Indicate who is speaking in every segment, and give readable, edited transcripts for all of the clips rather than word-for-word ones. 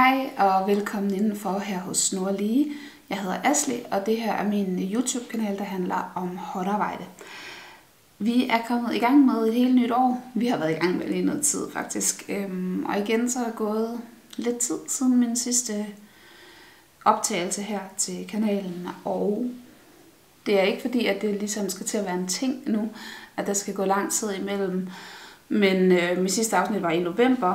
Speaker 1: Hej og velkommen indenfor her hos Snorlige. Jeg hedder Asli, og det her er min YouTube-kanal, der handler om håndarbejde. Vi er kommet i gang med et helt nyt år. Vi har været i gang med det i noget tid faktisk. Og igen så er der gået lidt tid siden min sidste optagelse her til kanalen. Og det er ikke fordi, at det ligesom skal til at være en ting nu, at der skal gå lang tid imellem. Men min sidste afsnit var i november,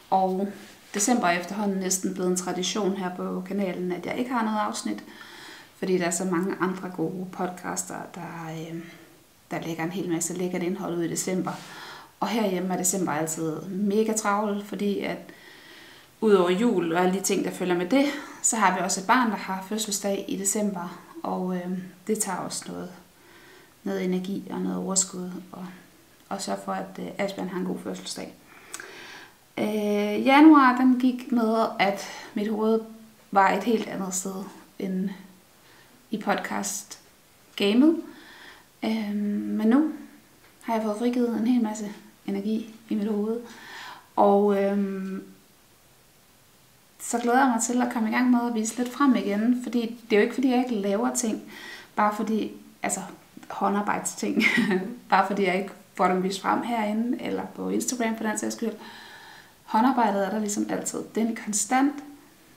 Speaker 1: og december er efterhånden næsten blevet en tradition her på kanalen, at jeg ikke har noget afsnit, fordi der er så mange andre gode podcaster, der lægger en hel masse lækkert indhold ud i december. Og herhjemme er december altid mega travlt, fordi at udover jul og alle de ting, der følger med det, så har vi også et barn, der har fødselsdag i december, og det tager også noget energi og noget overskud, og sørge for, at Asbjørn har en god fødselsdag. Januar den gik med, at mit hoved var et helt andet sted end i podcast-gamet. Men nu har jeg fået frigivet en hel masse energi i mit hoved. Og så glæder jeg mig til at komme i gang med at vise lidt frem igen. Fordi det er jo ikke fordi, jeg ikke laver ting. Bare fordi, altså håndarbejdsting. Bare fordi jeg ikke får dem vist frem herinde eller på Instagram på den sags skyld. Håndarbejdet er der ligesom altid. Det er en konstant.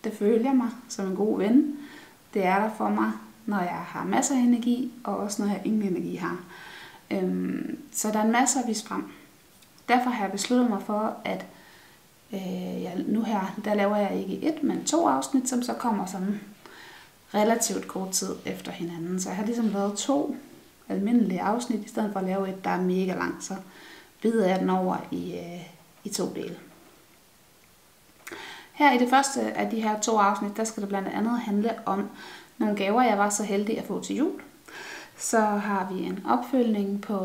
Speaker 1: Det følger mig som en god ven. Det er der for mig, når jeg har masser af energi, og også når jeg ingen energi har. Så der er en masse at vise frem. Derfor har jeg besluttet mig for, at nu her, der laver jeg ikke 1, men 2 afsnit, som så kommer sådan relativt kort tid efter hinanden. Så jeg har ligesom lavet 2 almindelige afsnit, i stedet for at lave et, der er mega langt. Så bider jeg den over i 2 dele. Her i det første af de her 2 afsnit, der skal det blandt andet handle om nogle gaver, jeg var så heldig at få til jul. Så har vi en opfølgning på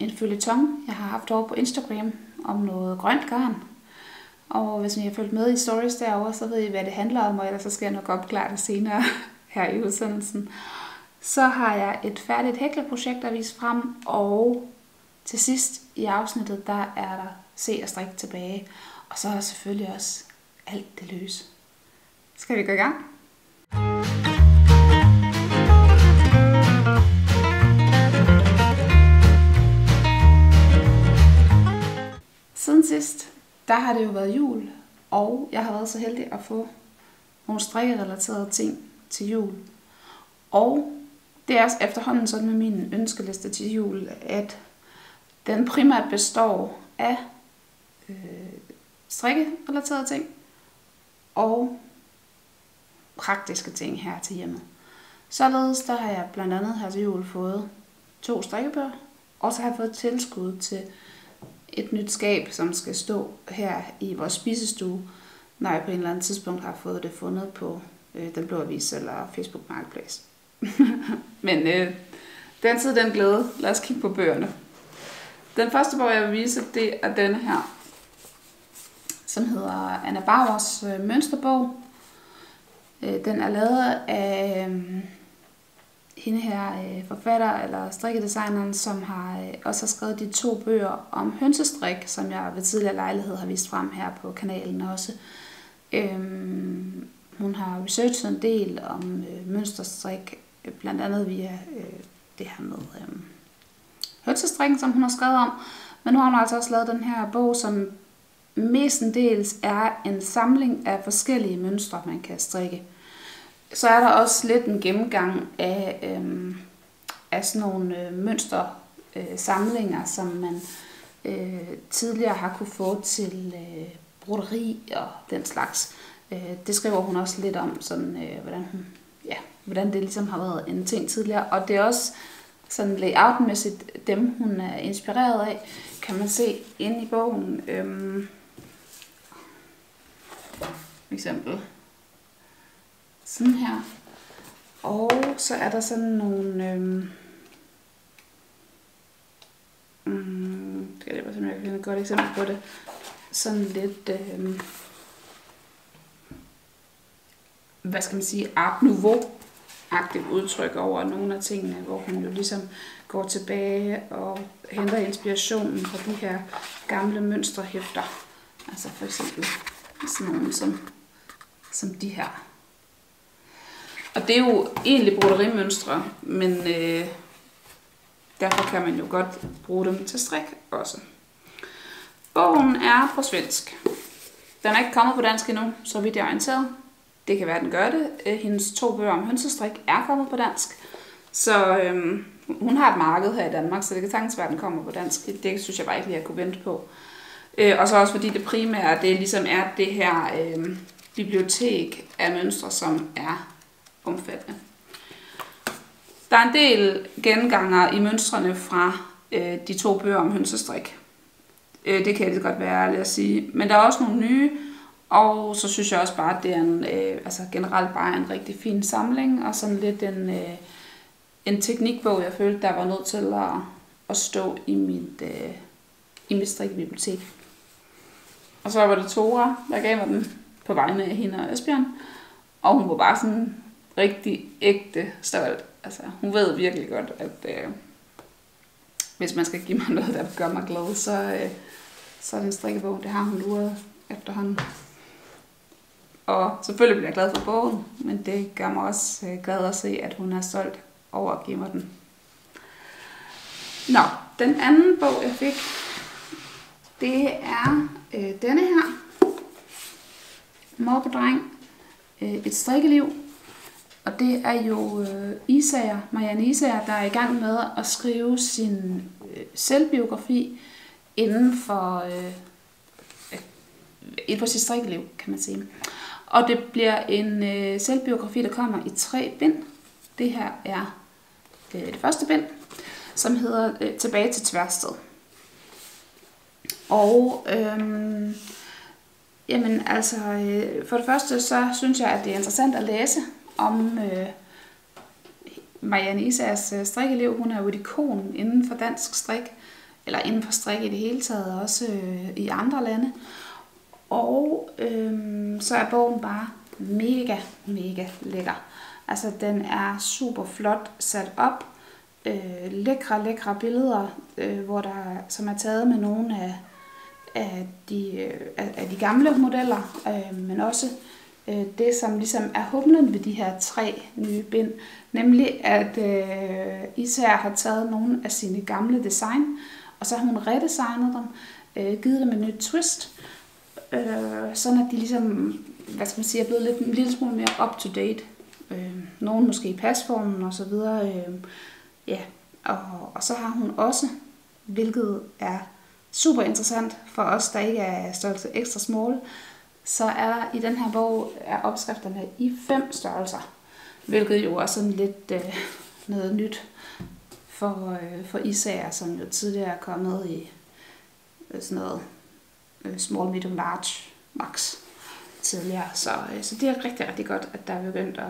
Speaker 1: en føljeton, jeg har haft over på Instagram om noget grønt garn. Og hvis I har fulgt med i stories derovre, så ved I, hvad det handler om, og ellers så skal jeg nok opklare det senere her i udsendelsen. Så har jeg et færdigt hækleprojekt at vise frem, og til sidst i afsnittet, der er der se og strik tilbage. Og så er der selvfølgelig også alt det løs. Skal vi gå i gang? Siden sidst, der har det jo været jul, og jeg har været så heldig at få nogle strikkerelaterede ting til jul. Og det er også efterhånden sådan med min ønskeliste til jul, at den primært består af strikkerelaterede ting og praktiske ting her til hjemmet. Således der har jeg blandt andet her til jul fået 2 strikkebøger, og så har jeg fået tilskud til et nyt skab, som skal stå her i vores spisestue, når jeg på en eller anden tidspunkt har fået det fundet på Den Blå Avis eller Facebook Marketplace. Men den tid, den glæde. Lad os kigge på bøgerne. Den første bog, jeg vil vise, det er denne her, som hedder Anna Bauers mønsterbog. Den er lavet af hende her forfatter eller strikkedesigneren, som også har skrevet de 2 bøger om hønsestrik, som jeg ved tidligere lejlighed har vist frem her på kanalen også. Hun har researchet en del om mønsterstrik, blandt andet via det her med hønsestrikken, som hun har skrevet om. Men nu har hun altså også lavet den her bog, som mestendels er en samling af forskellige mønstre, man kan strikke. Så er der også lidt en gennemgang af sådan nogle mønstersamlinger, som man tidligere har kunne få til broderi og den slags. Det skriver hun også lidt om, sådan, hvordan det ligesom har været en ting tidligere. Og det er også sådan layoutmæssigt dem, hun er inspireret af, kan man se inde i bogen. For eksempel sådan her. Og så er der sådan nogle skal det være sådan, jeg kan finde et godt eksempel på det. Sådan lidt hvad skal man sige, Art Nouveau-agtigt udtryk over nogle af tingene, hvor hun jo ligesom går tilbage og henter inspirationen fra de her gamle mønsterhæfter. Altså for eksempel sådan nogle som som de her. Og det er jo egentlig broderimønstre, men derfor kan man jo godt bruge dem til strik også. Bogen er på svensk. Den er ikke kommet på dansk endnu, så vidt jeg er orienteret. Det kan være, den gør det. Hendes 2 bøger om hønsestrik er kommet på dansk. Så hun har et marked her i Danmark, så det kan sagtens være, at den kommer på dansk. Det synes jeg bare ikke lige, at kunne vente på. Og så også fordi det primære, det ligesom er det her bibliotek af mønstre, som er omfattende. Der er en del genganger i mønstrene fra de 2 bøger om hønsestrik. Det kan det godt være, lad os sige. Men der er også nogle nye, og så synes jeg også bare, at det er generelt bare en rigtig fin samling, og sådan lidt en teknikbog, jeg følte, der var nødt til at stå i mit strikkebibliotek. Og så var det Tora, der gav mig den på vegne af hende og Esbjørn, og hun var bare sådan rigtig ægte stolt. Altså, hun ved virkelig godt, at hvis man skal give mig noget, der gør mig glad, så er det en strikkebog. Det har hun luret efterhånden. Og selvfølgelig bliver jeg glad for bogen, men det gør mig også glad at se, at hun er stolt over at give mig den. Nå, den anden bog, jeg fik, det er denne her. Mor på dreng. Et strikkeliv. Og det er jo Marianne Isager, der er i gang med at skrive sin selvbiografi inden for sit strikkeliv, kan man sige. Og det bliver en selvbiografi, der kommer i 3 bind. Det her er det første bind, som hedder Tilbage til Tværsted. Og for det første, så synes jeg, at det er interessant at læse om Marianne Isagers strikkeliv. Hun er jo et ikon inden for dansk strik, eller inden for strik i det hele taget, også i andre lande. Og så er bogen bare mega, mega lækker. Altså, den er super flot sat op. Lækre billeder, som er taget med nogle af de gamle modeller, men også det, som ligesom er humlen ved de her 3 nye bind, nemlig at Isager har taget nogle af sine gamle design, og så har hun redesignet dem, givet dem et nyt twist, sådan at de ligesom, er blevet en lille smule mere up to date. Nogle måske i pasformen og så videre. Og så har hun også, hvilket er super interessant for os, der ikke er størrelse extra small, så er der i den her bog er opskrifterne i 5 størrelser, hvilket jo også er lidt noget nyt for Isager, som jo tidligere er kommet i sådan noget small, medium, large, max tidligere. Så det er rigtig, rigtig godt, at der er begyndt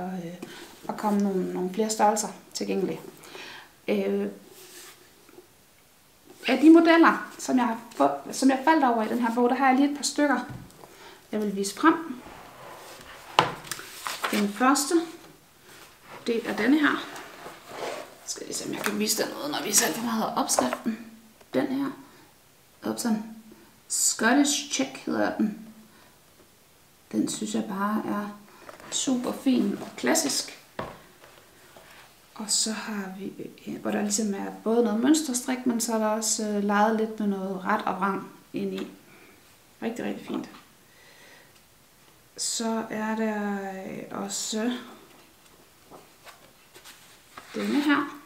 Speaker 1: at komme nogle flere størrelser tilgængelige. Af de modeller, som jeg faldt over i den her bog, der har jeg lige et par stykker, jeg vil vise frem. Den første, det er denne her. Skal jeg lige se, om jeg kan vise den ud, når vi selv har opskriften. Den her. Sådan. Scottish Check hedder den. Den synes jeg bare er super fin og klassisk. Og så har vi, hvor der ligesom er både noget mønsterstrik, men så er der også leget lidt med noget ret og vrang ind i. Rigtig, rigtig fint. Så er der også denne her.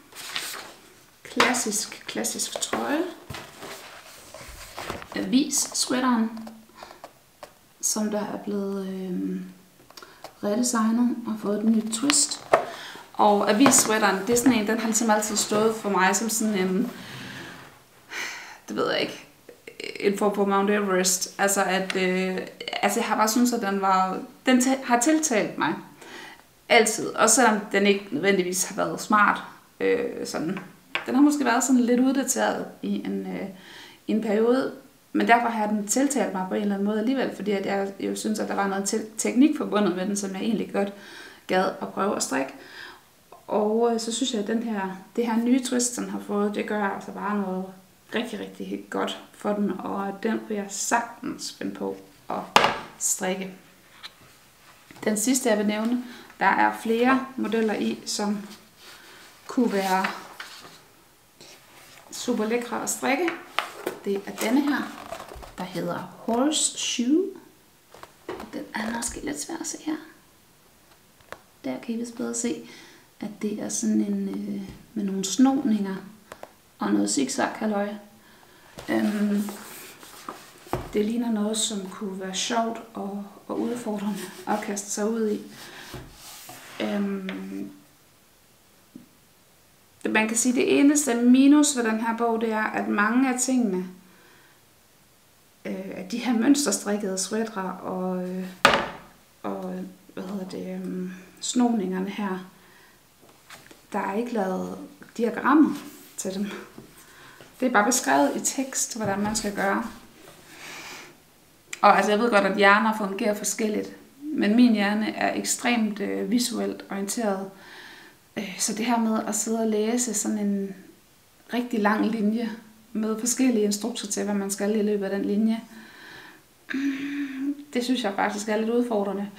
Speaker 1: Klassisk trøje. Avis-sweateren, som der er blevet redesignet og fået et nyt twist. Og avis-sweateren, det er sådan en, den har ligesom altid stået for mig som sådan en, det ved jeg ikke, en form på Mount Everest. Altså jeg har bare syntes, at den har tiltalt mig altid. Også selvom den ikke nødvendigvis har været smart. Den har måske været sådan lidt uddateret i en periode. Men derfor har den tiltalt mig på en eller anden måde alligevel, fordi at jeg jo synes, at der var noget teknik forbundet med den, som jeg egentlig godt gad at prøve at strikke. Og så synes jeg, at det her nye twist, den har fået, det gør altså bare noget rigtig, rigtig godt for den, og den vil jeg sagtens finde på at strikke. Den sidste, jeg vil nævne, der er flere modeller i, som kunne være super lækre at strikke. Det er denne her, der hedder Horseshoe. Den er måske lidt svær at se her. Der kan I vist bedre se, at det er sådan en med nogle snoninger og noget zigzag-halløj. Det ligner noget, som kunne være sjovt og udfordrende at kaste sig ud i. Man kan sige, at det eneste minus ved den her bog, det er, at mange af tingene, de her mønsterstrikkede sweatre og snogningerne her, der er ikke lavet diagrammer til dem. Det er bare beskrevet i tekst, hvordan man skal gøre. Og altså, jeg ved godt, at hjerner fungerer forskelligt, men min hjerne er ekstremt visuelt orienteret. Så det her med at sidde og læse sådan en rigtig lang linje med forskellige instrukser til, hvad man skal i løbet af den linje, det synes jeg faktisk er lidt udfordrende.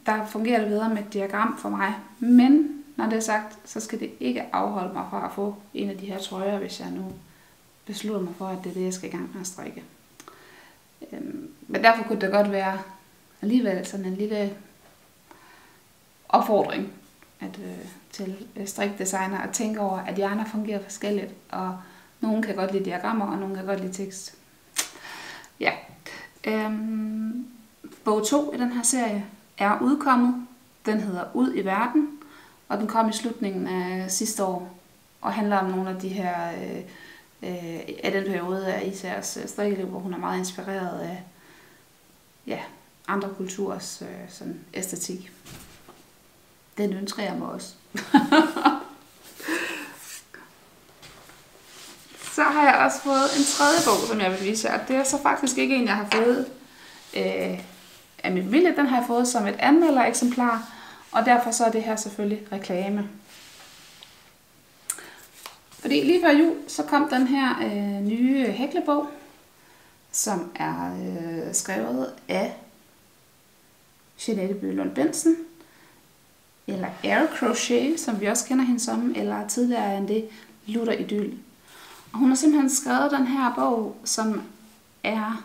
Speaker 1: Der fungerer det bedre med et diagram for mig. Men når det er sagt, så skal det ikke afholde mig fra at få en af de her trøjer, hvis jeg nu beslutter mig for, at det er det, jeg skal i gang med at strikke. Men derfor kunne det godt være alligevel sådan en lille opfordring til strikdesigner at tænke over, at hjerner fungerer forskelligt, og nogen kan godt lide diagrammer, og nogen kan godt lide tekst. Ja. Bog 2 i den her serie er udkommet. Den hedder Ud i verden, og den kom i slutningen af sidste år, og handler om nogle af de her af den periode af Isærs strikkeliv, hvor hun er meget inspireret af andre kulturers sådan æstetik. Den ønsker jeg mig også. Så har jeg også fået en tredje bog, som jeg vil vise jer. Det er så faktisk ikke en, jeg har fået af min vilje. Den har jeg fået som et anmeldereksemplar, og derfor så er det her selvfølgelig reklame. Fordi lige før jul, så kom den her nye hæklebog, som er skrevet af Jeanette Bøhlund Bentzen, eller Air Crochet, som vi også kender hende som, eller tidligere end det, Lutter Idyll. Og hun har simpelthen skrevet den her bog, som er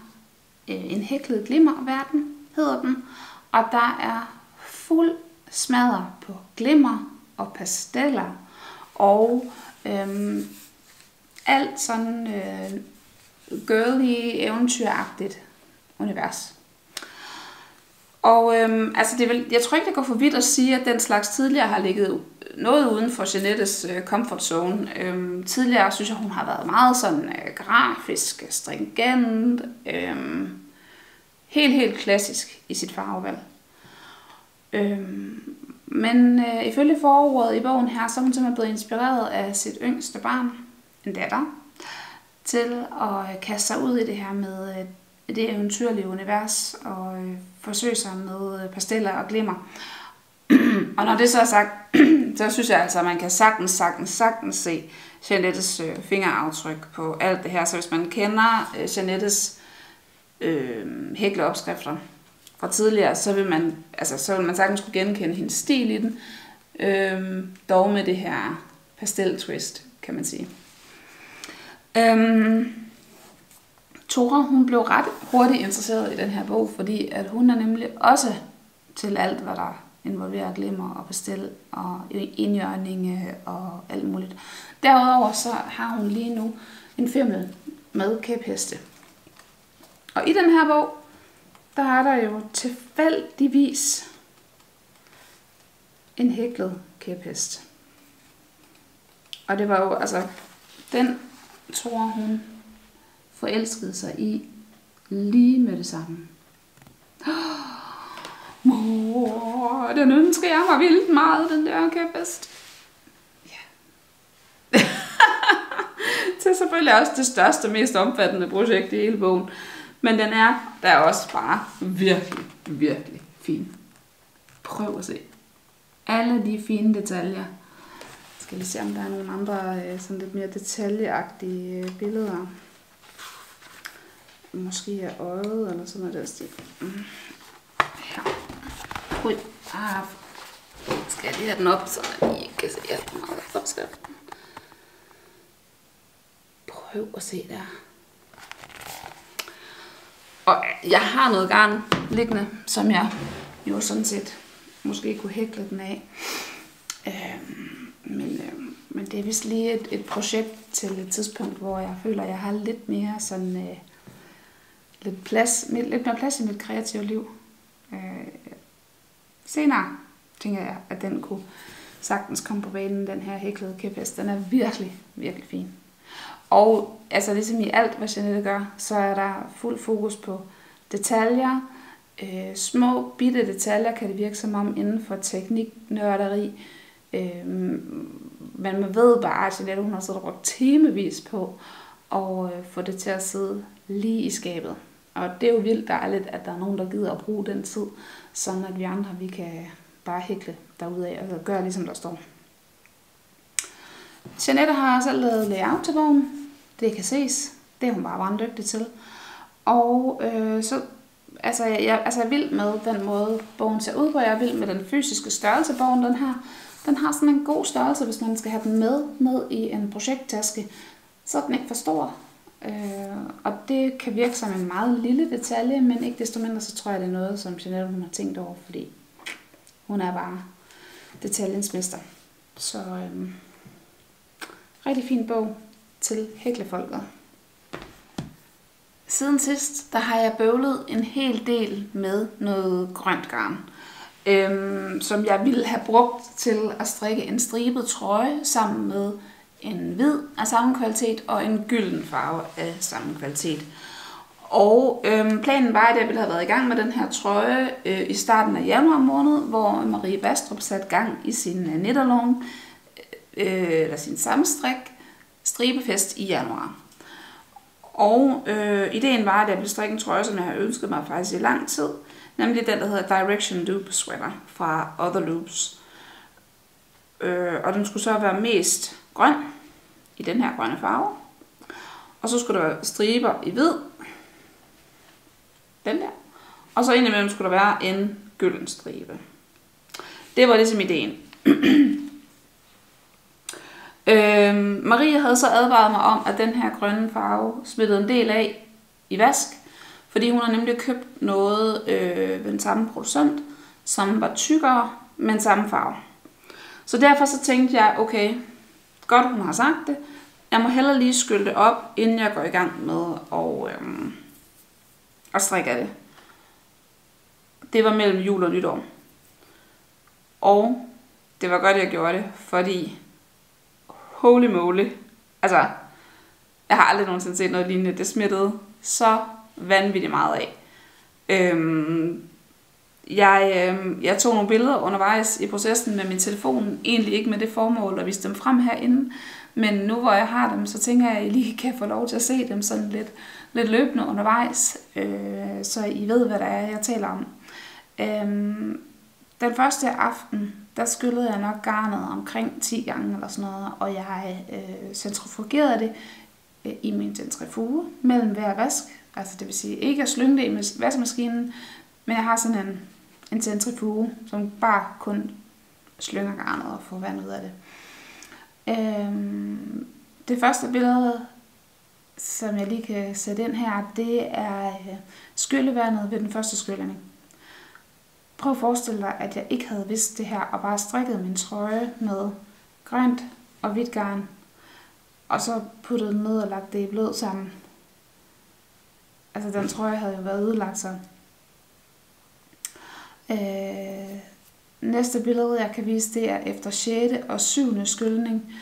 Speaker 1: en hæklet glimmerverden, hedder den, og der er fuld smadder på glimmer og pasteller, og alt sådan girly, eventyragtigt univers. Og altså jeg tror ikke, det går for vidt at sige, at den slags tidligere har ligget noget uden for Jeanettes comfort zone. Tidligere synes jeg, hun har været meget sådan grafisk, stringent, helt klassisk i sit farvevalg. Men ifølge forordet i bogen her, så er hun simpelthen blevet inspireret af sit yngste barn, en datter, til at kaste sig ud i det her med det eventyrlige univers og forsøge sig med pasteller og glimmer. Og når det så er sagt, så synes jeg altså, at man kan sagtens se Jeanettes fingeraftryk på alt det her. Så hvis man kender Jeanettes hækleopskrifter fra tidligere, så vil man sagtens kunne genkende hendes stil i den. Dog med det her pastel-twist, kan man sige. Tora, hun blev ret hurtigt interesseret i den her bog, fordi at hun er nemlig også til alt, hvad der involverer glimmer og pastel og indjørning og alt muligt. Derudover så har hun lige nu en fimmel med kæpheste. Og i den her bog, der er der jo tilfældigvis en hæklet kæphest. Og det var jo, altså, den Tora, hun forelskede sig i lige med det samme. Den ønsker jeg mig vildt meget, den der kæphest. Ja. Det er selvfølgelig også det største, mest omfattende projekt i hele bogen. Men den er der også bare virkelig fin. Prøv at se. Alle de fine detaljer. Skal vi se, om der er nogle andre sådan lidt mere detaljeagtige billeder. Måske af øjet eller sådan noget der stil. Her. Ui, skal jeg lige have den op, så jeg ikke kan se alt meget af opskriften. Prøv at se der. Og jeg har noget garn liggende, som jeg jo sådan set måske kunne hækle den af. Men det er vist lige et projekt til et tidspunkt, hvor jeg føler, at jeg har lidt mere sådan lidt mere plads i mit kreative liv. Senere tænker jeg, at den kunne sagtens komme på banen, den her hæklede kæphest. Den er virkelig, virkelig fin. Og altså ligesom i alt, hvad Jeanette gør, så er der fuld fokus på detaljer. Små, bitte detaljer kan det virke som om inden for tekniknørderi. Men man ved bare, at Jeanette, hun har siddet og brugt timevis på at få det til at sidde lige i skabet. Og det er jo vildt dejligt, at der er nogen, der gider at bruge den tid, sådan at vi andre, vi kan bare hækle derudad og gøre ligesom der står. Jeanette har selv lavet layout til bogen. Det kan ses. Det er hun bare brandygtig til. Og jeg er vild med den måde, bogen ser ud på. Jeg er vild med den fysiske størrelse, bogen den her. Den har sådan en god størrelse, hvis man skal have den med i en projekttaske. Så er den ikke for stor. Og det kan virke som en meget lille detalje, men ikke desto mindre, så tror jeg, det er noget, som Jeanette hun har tænkt over, fordi hun er bare detaljens mester. Så rigtig fin bog til hæklefolket. Siden sidst, der har jeg bøvlet en hel del med noget grønt garn, som jeg ville have brugt til at strikke en stribet trøje sammen med en hvid af samme kvalitet og en gylden farve af samme kvalitet. Og planen var, at jeg ville have været i gang med den her trøje i starten af januar måned, hvor Marie Bastrup satte gang i sin knitterlong, eller sin sammenstrik, stribefest i januar. Og ideen var, at jeg ville strikke en trøje, som jeg har ønsket mig faktisk i lang tid, nemlig den, der hedder Direction Loop Sweater fra Other Loops. Og den skulle så være mest grøn, i den her grønne farve. Og så skulle der være striber i hvid. Den der. Og så indimellem skulle der være en gylden stribe. Det var ligesom ideen. Marie havde så advaret mig om, at den her grønne farve smittede en del af i vask. Fordi hun har nemlig købt noget ved den samme producent, som var tykkere, men samme farve. Så derfor så tænkte jeg, okay, godt hun har sagt det. Jeg må hellere lige skylle det op, inden jeg går i gang med at strikke af det. Det var mellem jul og nytår. Og det var godt, jeg gjorde det, fordi holy moly. Altså, jeg har aldrig nogensinde set noget lignende. Det smittede så vanvittigt meget af. Jeg tog nogle billeder undervejs i processen med min telefon. Egentlig ikke med det formål at vise dem frem herinde. Men nu hvor jeg har dem, så tænker jeg, at I lige kan få lov til at se dem sådan lidt løbende undervejs. Så I ved, hvad det er, jeg taler om. Den første aften, der skyllede jeg nok garnet omkring 10 gange eller sådan noget. Og jeg centrifugerede det i min centrifuge mellem hver vask. Altså det vil sige ikke at slynge det i vaskemaskinen, men jeg har sådan en centrifuge, som bare kun slynger garnet og får vand ud af det. Det første billede, som jeg lige kan sætte ind her, det er skyllevandet ved den første skyldning. Prøv at forestille dig, at jeg ikke havde vidst det her, og bare strikket min trøje med grønt og hvidt garn, og så puttet den ned og lagt det i blød sammen. Altså den trøje havde jo været ødelagt så. Næste billede, jeg kan vise, det er efter 6. og 7. skyldning.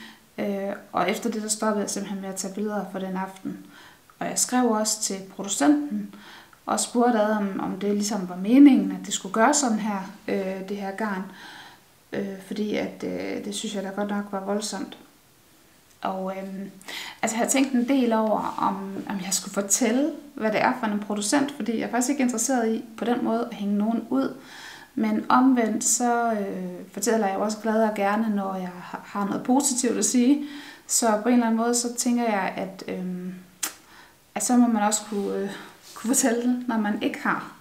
Speaker 1: Og efter det, der stoppede jeg simpelthen med at tage billeder for den aften. Og jeg skrev også til producenten og spurgte om det ligesom var meningen, at det skulle gøre sådan her, det her garn. Fordi at, det synes jeg da godt nok var voldsomt. Og altså jeg har tænkt en del over, om jeg skulle fortælle, hvad det er for en producent, fordi jeg er faktisk ikke interesseret i på den måde at hænge nogen ud. Men omvendt så fortæller jeg også glad og gerne, når jeg har noget positivt at sige. Så på en eller anden måde, så tænker jeg, at så må man også kunne fortælle det, når man ikke har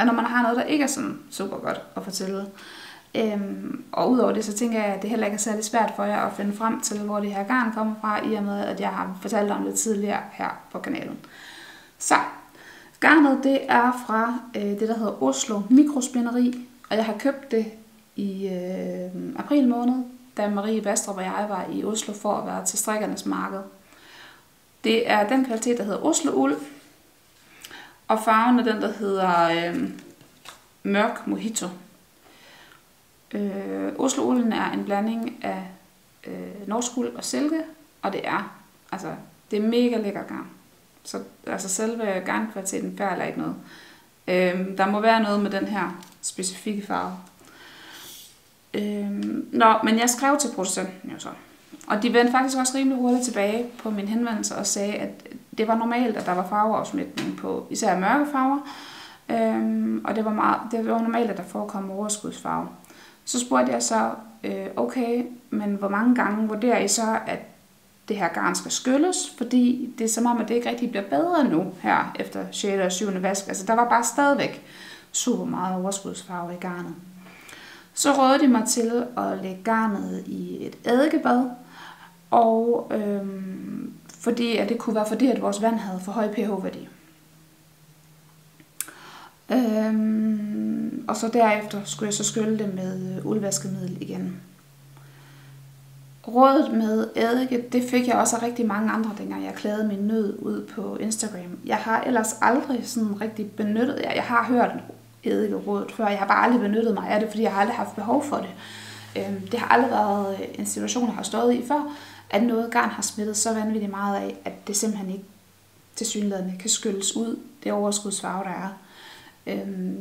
Speaker 1: Og når man har noget, der ikke er sådan super godt at fortælle. Og udover det, så tænker jeg, at det heller ikke er særlig svært for jer at finde frem til, hvor det her garn kommer fra, i og med, at jeg har fortalt om det tidligere her på kanalen. Så, garnet det er fra det, der hedder Oslo Mikrospinderi, og jeg har købt det i april måned, da Marie Bastrup og jeg var i Oslo for at være til strikkernes marked. Det er den kvalitet, der hedder Oslo uld, og farven er den, der hedder mørk mojito. Oslo ulden er en blanding af norsk uld og silke, og det er mega lækker garn. Så altså selve garnkvaliteten færler ikke noget. Der må være noget med den her specifikke farve. Men jeg skrev til producenten jo så. Og de vendte faktisk også rimelig hurtigt tilbage på min henvendelse og sagde, at det var normalt, at der var farveafsmætning på især mørke farver. Og det var normalt, at der forekom overskudsfarve. Så spurgte jeg så, okay, men hvor mange gange vurderer I så, at det her garn skal skylles? Fordi det er som om, at det ikke rigtig bliver bedre nu her efter 6. og 7. vask. Altså der var bare stadigvæk super meget overskudsfarve i garnet. Så rådede de mig til at lægge garnet i et eddikebad, og fordi at det kunne være fordi, at vores vand havde for høj pH-værdi. Og så derefter skulle jeg så skylle det med uldvaskemiddel igen. Rådet med eddike, det fik jeg også af rigtig mange andre, dengang jeg klædede min nød ud på Instagram. Jeg har ellers aldrig sådan rigtig benyttet, jeg har hørt eddikerådet før, jeg har bare aldrig benyttet mig af det, fordi jeg har aldrig haft behov for det. Det har aldrig været en situation, jeg har stået i før, at noget garn har smittet så vanvittigt meget af, at det simpelthen ikke tilsyneladende kan skylles ud, det overskudsfarve, der er.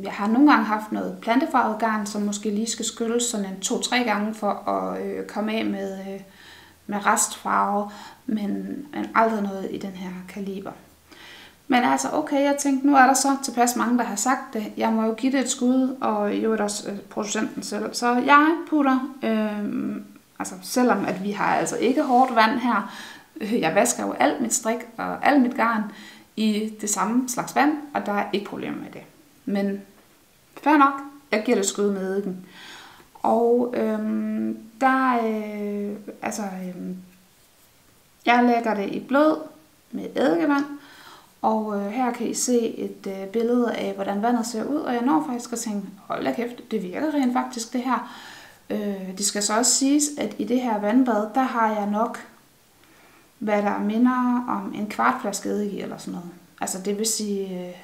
Speaker 1: Jeg har nogle gange haft noget plantefarvet garn, som måske lige skal skylles sådan 2-3 gange for at komme af med restfarve, men aldrig noget i den her kaliber. Men altså okay, jeg tænkte, nu er der så tilpas mange, der har sagt det. Jeg må jo give det et skud, og jo også producenten selv. Så jeg putter, selvom at vi har altså ikke hårdt vand her, jeg vasker jo alt mit strik og alt mit garn i det samme slags vand, og der er ikke problemer med det. Men fair nok, jeg giver det skud med eddiken. Og jeg lægger det i blød med eddikevand. Og her kan I se et billede af, hvordan vandet ser ud. Og jeg når faktisk at tænke, hold da kæft, det virker rent faktisk det her. Det skal så også siges, at i det her vandbad, der har jeg nok, hvad der minder om en kvart flaske eddike eller sådan noget. Altså det vil sige,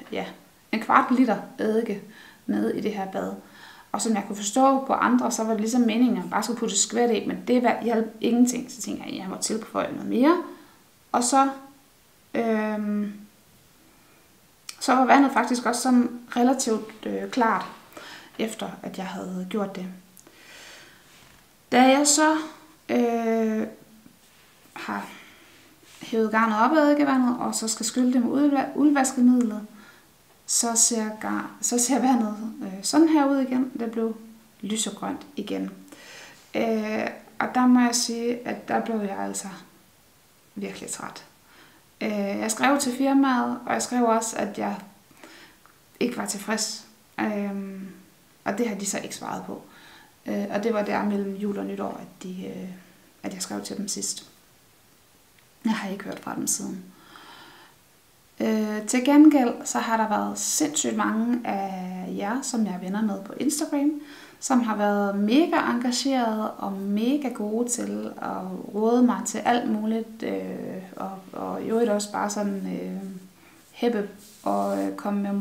Speaker 1: en kvart liter eddike nede i det her bad. Og som jeg kunne forstå på andre, så var det ligesom meningen, at man bare skulle putte skvæt i, men det hjalp ingenting. Så tænkte jeg, at jeg må tilføje noget mere. Og så var vandet faktisk også sådan relativt klart, efter at jeg havde gjort det. Da jeg så har hævet garnet op af eddikevandet, og så skal skylle det med uldvaskemidlet, så ser vandet sådan her ud igen. Det blev lysegrønt igen. Og der må jeg sige, at der blev jeg altså virkelig træt. Jeg skrev til firmaet, og jeg skrev også, at jeg ikke var tilfreds. Og det har de så ikke svaret på. Og det var der mellem jul og nytår, at jeg skrev til dem sidst. Jeg har ikke hørt fra dem siden. Til gengæld så har der været sindssygt mange af jer, som jeg er venner med på Instagram, som har været mega engagerede og mega gode til at råde mig til alt muligt, og i øvrigt også bare sådan hæppe og komme med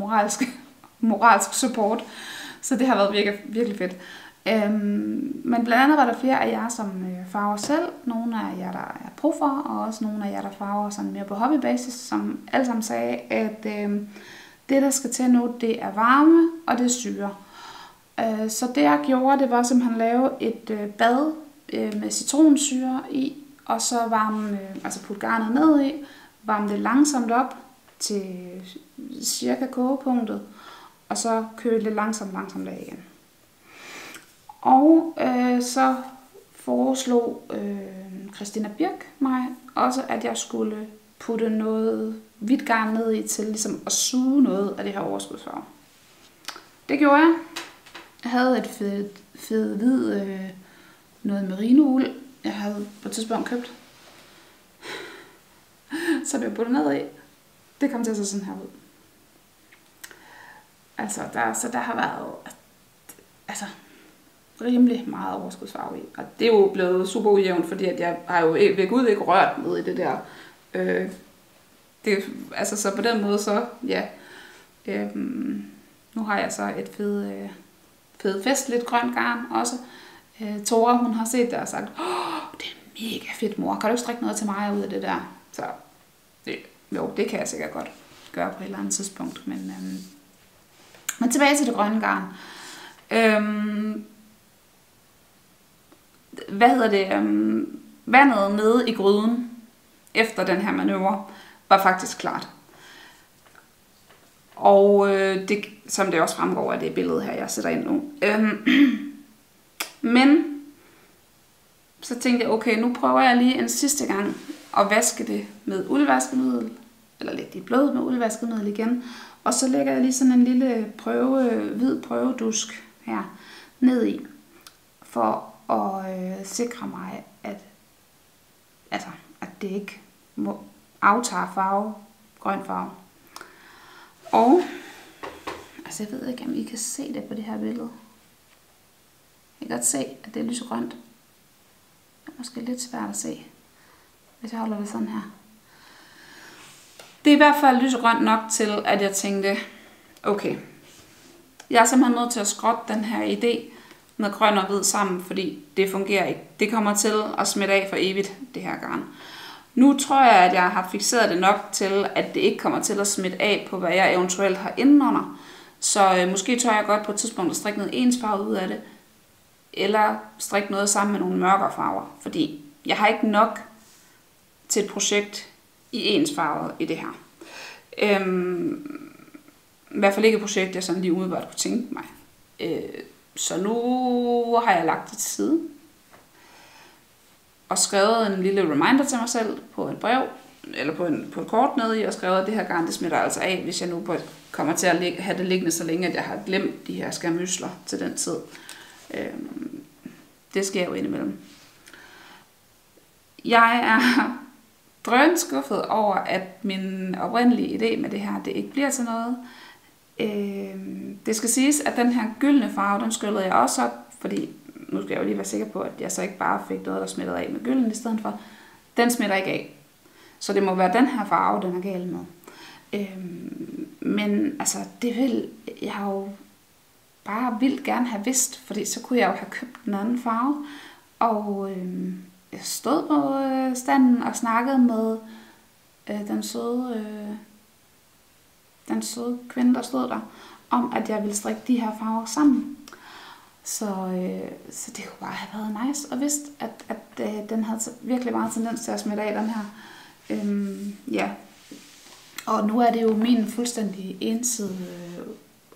Speaker 1: moralsk support. Så det har været virkelig fedt. Men blandt andet var der flere af jer, som farver selv. Nogle af jer, der er profer, og også nogle af jer, der farver sådan mere på hobbybasis, som alle sammen sagde, at det, der skal til nu, det er varme, og det er syre. Så det, jeg gjorde, det var simpelthen at lave et bad med citronsyre i, og så putte garnet ned i, varme det langsomt op til cirka kogepunktet, og så køle det langsomt af igen. Og så foreslog Christina Birk mig også, at jeg skulle putte noget hvidt garn ned i til ligesom at suge noget af det her overskudsfarve. det gjorde jeg. Jeg havde et fedt hvid noget merinoul, jeg havde på et tidspunkt købt, som jeg puttede ned i. Det kom til at se sådan her ud. Altså, der har været rimelig meget overskudsfarve i. Og det er jo blevet super ujævnt, fordi at jeg har jo ved Gud ikke rørt ned i det der. Så på den måde så, ja. Nu har jeg så et fedt festligt grønt garn også. Tora, hun har set det og sagt, det er mega fedt, mor. Kan du ikke strikke noget til mig ud af det der? Så det kan jeg sikkert godt gøre på et eller andet tidspunkt. Men tilbage til det grønne garn. Vandet nede i gryden efter den her manøvre var faktisk klart. Og det, som det også fremgår af det billede her, jeg sætter ind nu. Men så tænkte jeg, okay, nu prøver jeg lige en sidste gang at vaske det med uldvaskemiddel, eller lægge det i blød med uldvaskemiddel igen. Og så lægger jeg lige sådan en lille hvid prøvedusk her ned i, for at sikre mig, at det ikke aftager farve, grøn farve. Og altså jeg ved ikke, om I kan se det på det her billede. Jeg kan godt se, at det er lysegrønt. Det er måske lidt svært at se, hvis jeg holder det sådan her. Det er i hvert fald lysegrønt nok til, at jeg tænkte, okay, jeg er simpelthen nødt til at skrotte den her idé med grøn og hvid sammen, fordi det fungerer ikke. Det kommer til at smitte af for evigt, det her garn. Nu tror jeg, at jeg har fikseret det nok til, at det ikke kommer til at smitte af på, hvad jeg eventuelt har indenunder. Så måske tør jeg godt på et tidspunkt at strikke noget ensfarvet ud af det, eller strikke noget sammen med nogle mørkere farver, fordi jeg har ikke nok til et projekt i ensfarvet i det her. I hvert fald ikke et projekt, jeg sådan lige umiddelbart kunne tænke mig. Så nu har jeg lagt det til side og skrevet en lille reminder til mig selv på et brev, eller på et kort nede i, og skrevet, at det her garn, det smitter altså af, hvis jeg nu kommer til at have det liggende så længe, at jeg har glemt de her skærmysler til den tid. Det sker jo indimellem. Jeg er drønskuffet over, at min oprindelige idé med det her, det ikke bliver til noget. Det skal siges, at den her gyldne farve, den skyllede jeg også op, fordi nu skal jeg jo lige være sikker på, at jeg så ikke bare fik noget, der smittede af med gylden i stedet for. Den smitter ikke af. Så det må være den her farve, den er gal med. Men altså, det vil jeg jo bare vildt gerne have vidst, fordi så kunne jeg jo have købt en anden farve. Og jeg stod på standen og snakkede med den søde kvinde, der stod der, om at jeg ville strikke de her farver sammen. Så det kunne bare have været nice og vidst, at den havde virkelig meget tendens til at smitte af, den her. Ja. Og nu er det jo min fuldstændig ensidige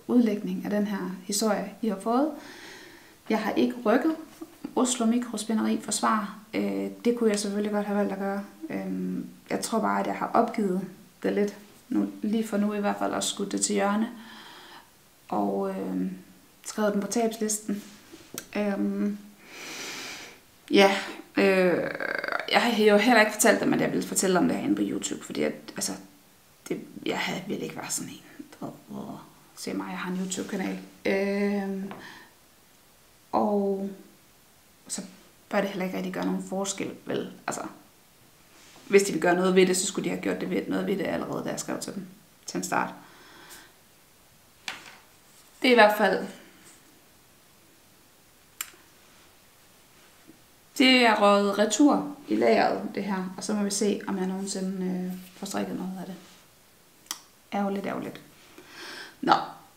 Speaker 1: udlægning af den her historie, I har fået. Jeg har ikke rykket Oslo Mikrospinderi forsvar. Det kunne jeg selvfølgelig godt have valgt at gøre. Jeg tror bare, at jeg har opgivet det lidt. Nu, lige for nu i hvert fald også skudt det til hjørne. Og skrevet den på tabslisten. Jeg har jo heller ikke fortalt dem, at jeg ville fortælle om det herinde på YouTube, fordi jeg ville ikke være sådan en, hvor se mig, jeg har en YouTube-kanal. Og så bør det heller ikke rigtig gøre nogen forskel, vel? Altså, hvis de vil gøre noget ved det, så skulle de have gjort noget ved det allerede, da jeg skrev til dem til en start. Det er i hvert fald... Det er røget retur i lageret, det her. Og så må vi se, om jeg nogensinde får strikket noget af det. Ærgerligt. Nå,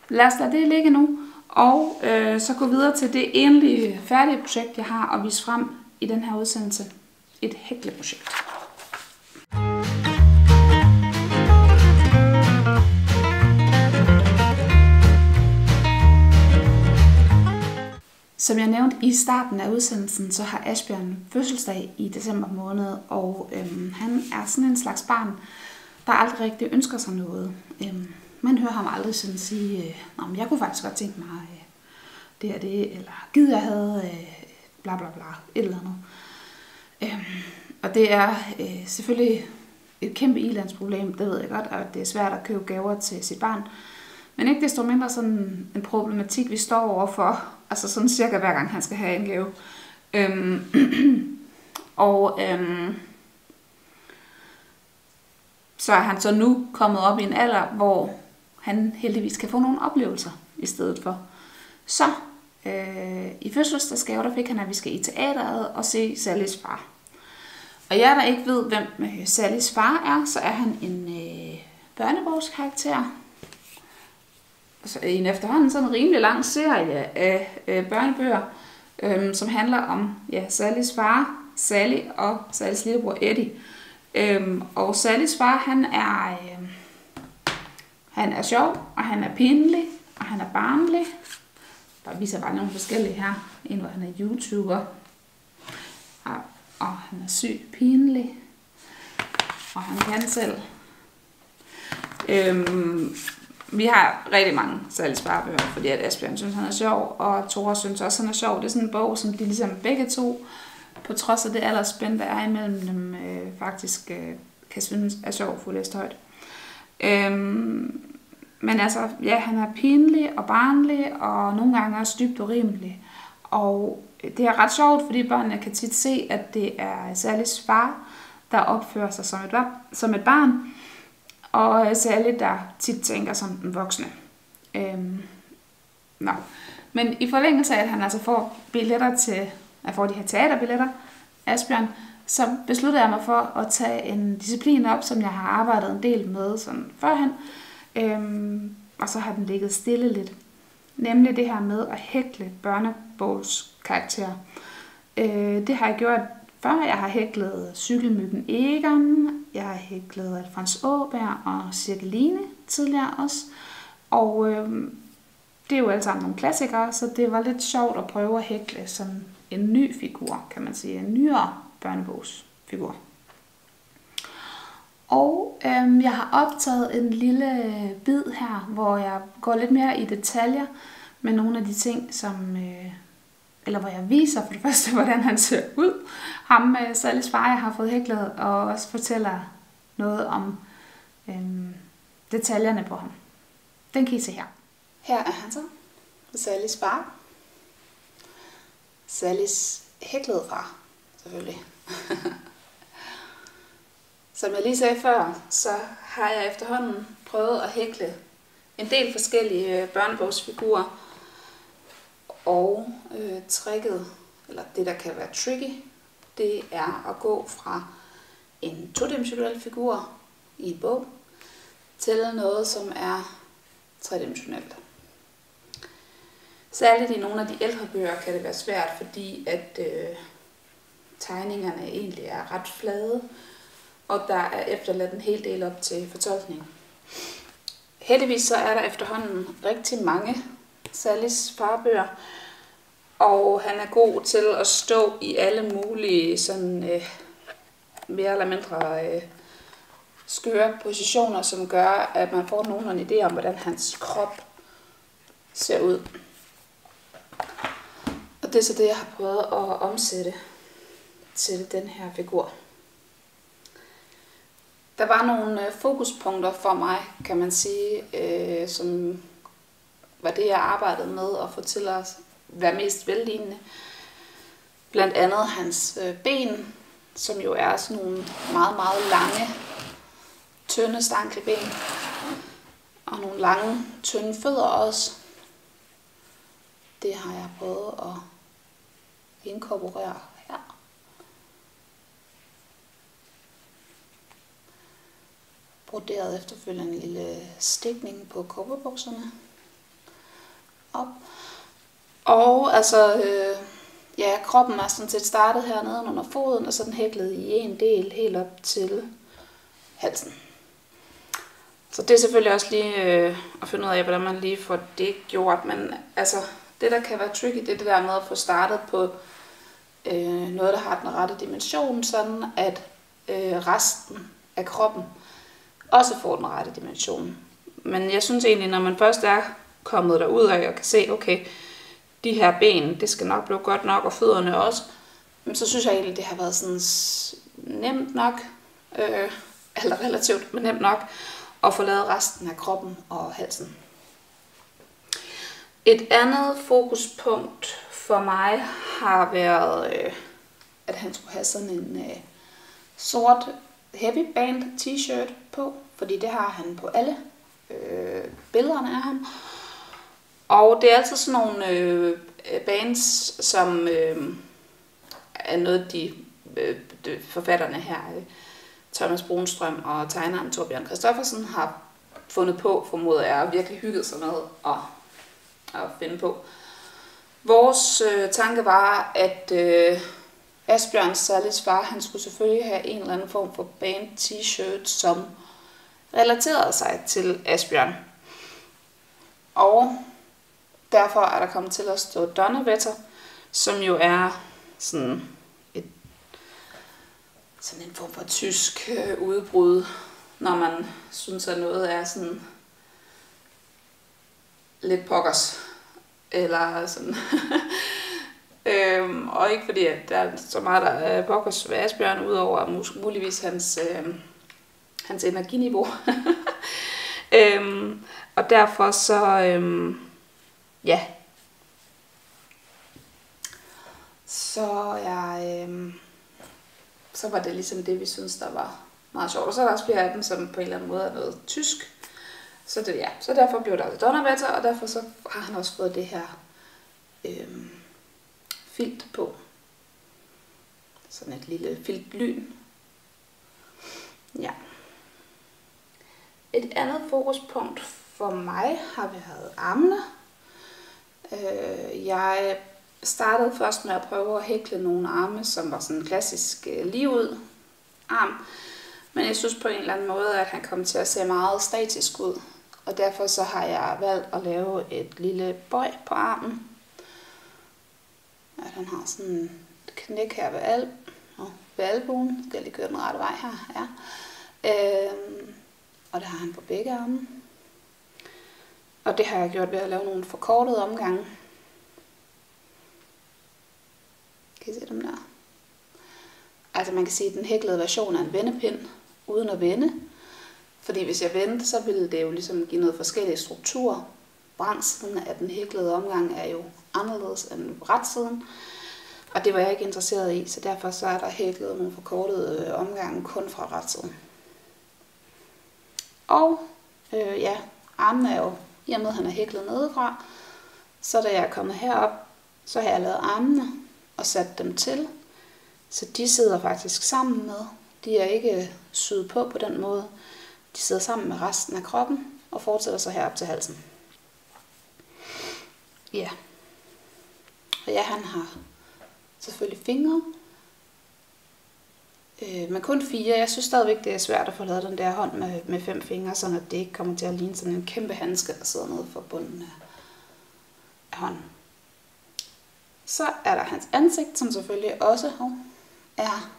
Speaker 1: lad os lade det ligge nu. Og så gå videre til det egentlige færdige projekt, jeg har at vise frem i den her udsendelse. Et hækleprojekt. Som jeg nævnte i starten af udsendelsen, så har Asbjørn fødselsdag i december måned, og han er sådan en slags barn, der aldrig rigtig ønsker sig noget. Man hører ham aldrig sådan sige, men jeg kunne faktisk godt tænke mig det og det, eller gider jeg havde bla bla bla, et eller andet. Og det er selvfølgelig et kæmpe ilandsproblem, det ved jeg godt, og det er svært at købe gaver til sit barn. Men ikke desto mindre sådan en problematik, vi står overfor, altså sådan cirka hver gang han skal have en gave. Så er han så nu kommet op i en alder, hvor han heldigvis kan få nogle oplevelser i stedet for. Så i fødselsdagsgave, der fik han, at vi skal i teateret og se Sallys far. Og jeg der ikke ved, hvem Sallys far er, så er han en børnebogskarakter. Altså en efterhånden sådan en rimelig lang serie af børnebøger, som handler om Sallys far, Sally og Sallys lillebror Eddie. Og Sallys far, han er sjov, og han er pinlig, og han er barnlig. Der viser bare nogle forskellige her. En, hvor han er YouTuber, og han er syg, pinlig, og han kan selv. Vi har rigtig mange Sallys far-bøger, fordi at Asbjørn synes, han er sjov, og Tore synes også, han er sjov. Det er sådan en bog, som de ligesom begge to, på trods af det aldersspænd, der er imellem dem, faktisk kan synes er sjov for læst højt. Men altså, han er pinlig og barnlig, og nogle gange også dybt urimelig. Og det er ret sjovt, fordi børnene kan tit se, at det er Sallys far, der opfører sig som et barn, og Sally, der tit tænker som den voksne. Men i forlængelse af, at han altså får de her teaterbilletter, Asbjørn, så besluttede jeg mig for at tage en disciplin op, som jeg har arbejdet en del med sådan førhen, og så har den ligget stille lidt. Nemlig det her med at hækle børnebogskarakterer. Det har jeg gjort før. Jeg har hæklet Cykelmyggen Egon, jeg har hæklet Alfons Åberg og Cirkeline tidligere også. Og det er jo alle sammen nogle klassikere, så det var lidt sjovt at prøve at hækle sådan en ny figur, kan man sige. En nyere børnebogsfigur. Og jeg har optaget en lille bid her, hvor jeg går lidt mere i detaljer med nogle af de ting, eller hvor jeg viser for det første, hvordan han ser ud. Ham, Sallys far, jeg har fået hæklet, og også fortæller noget om detaljerne på ham. Den kan I se her. Her er han så, Sallys far. Sallys hæklede far, selvfølgelig. Som jeg lige sagde før, så har jeg efterhånden prøvet at hækle en del forskellige børnebogsfigurer. Og tricket, eller det der kan være tricky, det er at gå fra en todimensionel figur i en bog til noget, som er tredimensionelt. Særligt i nogle af de ældre bøger kan det være svært, fordi at tegningerne egentlig er ret flade, og der er efterladt en hel del op til fortolkning. Heldigvis så er der efterhånden rigtig mange Sallys farbøger, og han er god til at stå i alle mulige sådan mere eller mindre skøre positioner, som gør, at man får nogenlunde idé om, hvordan hans krop ser ud. Og det er så det, jeg har prøvet at omsætte til den her figur. Der var nogle fokuspunkter for mig, kan man sige, som var det, jeg arbejdede med at få til at være mest vellignende. Blandt andet hans ben, som jo er sådan nogle meget, meget lange, tynde stankelben. Og nogle lange, tynde fødder også. Det har jeg prøvet at inkorporere her. Broderet efterfølgende en lille stikning på cowboybukserne op. Og altså, kroppen er sådan set startet hernede under foden, og så den hæklet i en del helt op til halsen. Så det er selvfølgelig også lige at finde ud af, hvordan man lige får det gjort. Men altså, det der kan være tricky, det er det der med at få startet på noget, der har den rette dimension, sådan at resten af kroppen også får den rette dimension. Men jeg synes egentlig, når man først er kommet derud af og kan se, okay, de her ben, det skal nok blive godt nok, og fødderne også, så synes jeg egentlig, det har været sådan nemt nok, eller relativt nemt nok, at få lavet resten af kroppen og halsen. Et andet fokuspunkt for mig har været, at han skulle have sådan en sort heavy band t-shirt på, fordi det har han på alle billederne af ham. Og det er altid sådan nogle bands, som er noget, de forfatterne her, Thomas Brunstrøm og tegneren Torbjørn Christoffersen, har fundet på, formoder jeg, og virkelig hygget sig med at finde på. Vores tanke var, at Asbjørn Sallis far, han skulle selvfølgelig have en eller anden form for band t-shirt, som relaterede sig til Asbjørn. Og derfor er der kommet til at stå Donnerwetter, som jo er sådan en form for tysk udbrud, når man synes, at noget er sådan lidt pokkers, eller sådan. Og ikke fordi, at der er så meget, der er pokkers ved Asbjørn, udover muligvis hans energiniveau. Og derfor så, så var det ligesom det, vi synes der var meget sjovt. Og så er der også flere af dem, som på en eller anden måde er noget tysk. Så derfor blev der Donnerwetter, og derfor så har han også fået det her filt på. Sådan et lille filtlyn. Ja. Et andet fokuspunkt for mig har været armene. Jeg startede først med at prøve at hækle nogle arme, som var sådan en klassisk ligeud arm. Men jeg synes på en eller anden måde, at han kom til at se meget statisk ud. Og derfor så har jeg valgt at lave et lille bøj på armen. At han har sådan et knæk her ved albuen. Skal jeg lige køre den rette vej her? Ja. Og det har han på begge arme. Og det har jeg gjort ved at lave nogle forkortede omgange. Kan I se dem der? Altså man kan sige, at den hæklede version er en vendepind, uden at vende. Fordi hvis jeg vendte, så ville det jo ligesom give noget forskellige strukturer. Vrangsiden af den hæklede omgang er jo anderledes end retsiden. Og det var jeg ikke interesseret i, så derfor så er der hæklet nogle forkortede omgange kun fra retsiden. Og armene er jo, i og med at han er hæklet nedefra, så da jeg er kommet herop, så har jeg lavet armene og sat dem til. Så de sidder faktisk sammen med. De er ikke syet på den måde. De sidder sammen med resten af kroppen og fortsætter så herop til halsen. Ja. Og ja, han har selvfølgelig fingre. Men kun 4. Jeg synes stadigvæk, det er svært at få lavet den der hånd med 5 fingre, så det ikke kommer til at ligne sådan en kæmpe handske, der sidder nede for bunden af hånden. Så er der hans ansigt, som selvfølgelig også er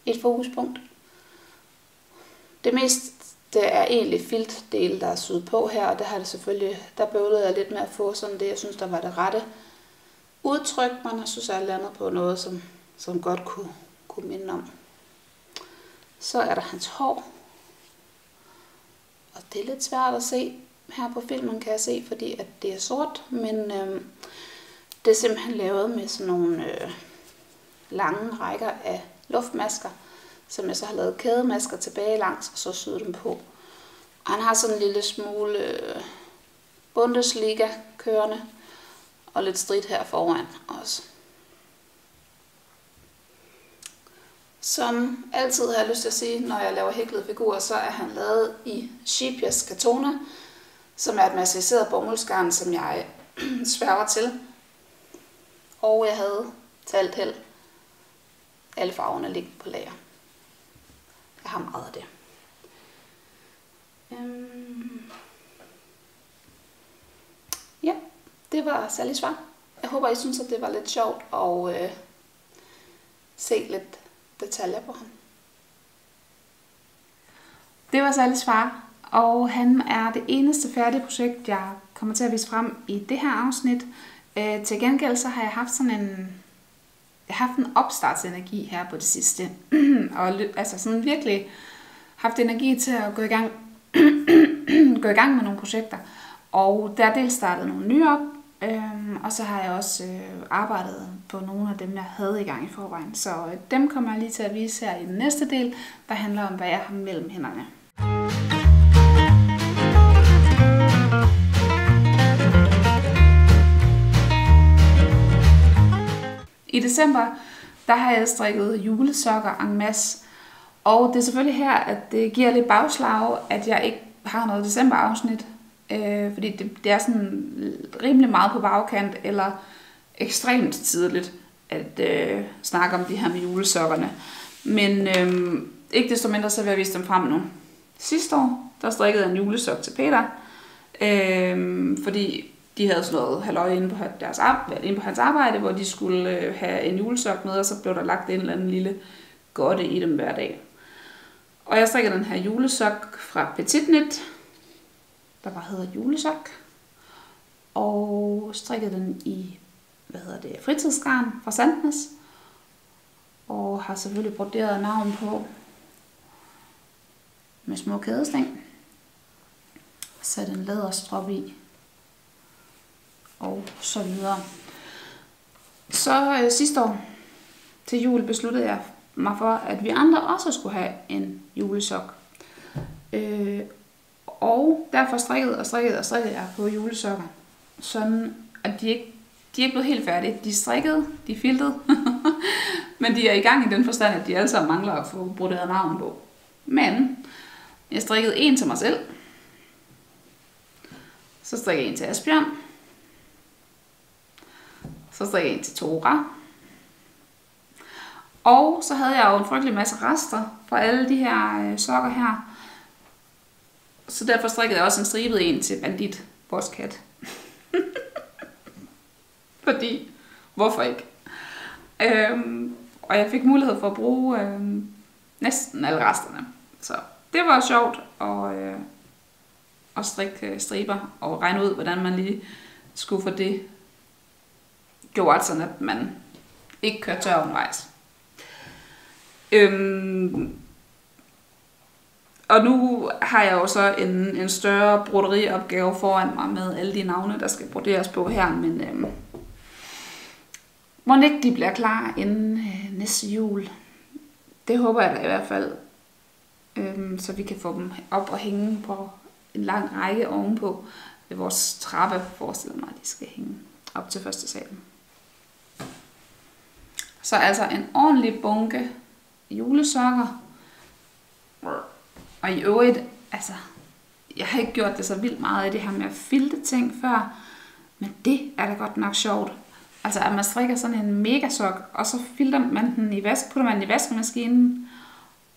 Speaker 1: et fokuspunkt. Det meste er egentlig filtdel, der er syet på her, og der bøvlede jeg lidt med at få sådan det, jeg synes, der var det rette udtryk, men jeg synes, jeg er landet på noget, som godt kunne minde om. Så er der hans hår. Og det er lidt svært at se her på filmen, kan jeg se, fordi at det er sort, men det er simpelthen lavet med sådan nogle lange rækker af luftmasker, som jeg så har lavet kædemasker tilbage langs, og så syet dem på. Og han har sådan en lille smule Bundesliga kørende, og lidt strid her foran også. Som altid har jeg lyst til at sige, når jeg laver hæklede figurer, så er han lavet i Shipias Katona, som er et massiveret bomuldsgarn, som jeg sværger til. Og jeg havde til alt held alle farverne liggende på lager. Jeg har meget af det. Ja, det var Sallys far. Jeg håber, I synes, at det var lidt sjovt at se lidt detaljer på ham. Det var Sallys far, Og han er det eneste færdige projekt, jeg kommer til at vise frem i det her afsnit. Til gengæld så har jeg haft en opstartsenergi her på det sidste. Og altså sådan virkelig haft energi til at gå i gang med nogle projekter. Og der er dels startet nogle nye op, og så har jeg også arbejdet på nogle af dem, jeg havde i gang i forvejen. Så dem kommer jeg lige til at vise her i den næste del, der handler om, hvad jeg har mellem hænderne. I december, der har jeg strikket julesokker en masse, og det er selvfølgelig her, at det giver lidt bagslag, at jeg ikke har noget december-afsnit, fordi det er sådan rimelig meget på bagkant, eller ekstremt tidligt at snakke om de her med julesokkerne. Men ikke desto mindre, så vil jeg vise dem frem nu. Sidste år, der strikkede jeg en julesok til Peter, fordi de havde sådan noget halløj inde på hans arbejde, hvor de skulle have en julesok med, og så blev der lagt en eller anden lille godte i dem hver dag. Og jeg strikkede den her julesok fra Petit Knit, der bare hedder julesok, og strikkede den i, fritidsgarn fra Sandnes, og har selvfølgelig broderet navn på med små kædesting. Sat en læderstrop i, og så videre. Så sidste år til jul besluttede jeg mig for, at vi andre også skulle have en julesok. Og derfor strikkede jeg på julesokker. Sådan at de er ikke blevet helt færdige. De er strikket, de er filtet, men de er i gang i den forstand, at de alle sammen mangler at få broderet navn på. Men jeg strikkede en til mig selv. Så strikkede jeg en til Asbjørn. Så strikkede jeg en til Tora. Og så havde jeg jo en frygtelig masse rester fra alle de her sokker her. Så derfor strikkede jeg også en stribet en til Bandit, vores kat. Fordi, hvorfor ikke? Og jeg fik mulighed for at bruge næsten alle resterne. Så det var sjovt at strikke striber og regne ud, hvordan man lige skulle få det gjort, sådan at man ikke kører tør undervejs. Og nu har jeg jo så en større broderiopgave foran mig med alle de navne, der skal broderes på her, men må ikke de bliver klar inden næste jul. Det håber jeg da i hvert fald, så vi kan få dem op og hænge på en lang række ovenpå ved vores trappe, forestiller mig, at de skal hænge op til første salen. Så altså en ordentlig bunke julesokker. Og i øvrigt, altså, jeg har ikke gjort det så vildt meget af det her med at filte ting før, men det er da godt nok sjovt. Altså, at man strikker sådan en megasok, og så filter man den putter man den i vaskemaskinen,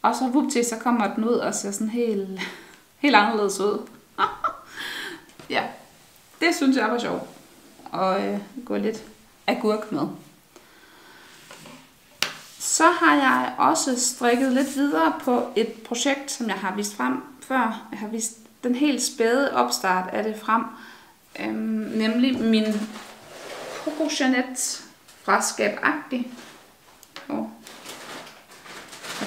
Speaker 1: og så vupti, så kommer den ud og ser sådan helt anderledes ud. Ja, det synes jeg var sjovt. Og gå lidt agurk med. Så har jeg også strikket lidt videre på et projekt, som jeg har vist frem før. Jeg har vist den helt spæde opstart af det frem. Nemlig min Coco Jeanette fra Skabagtig. Og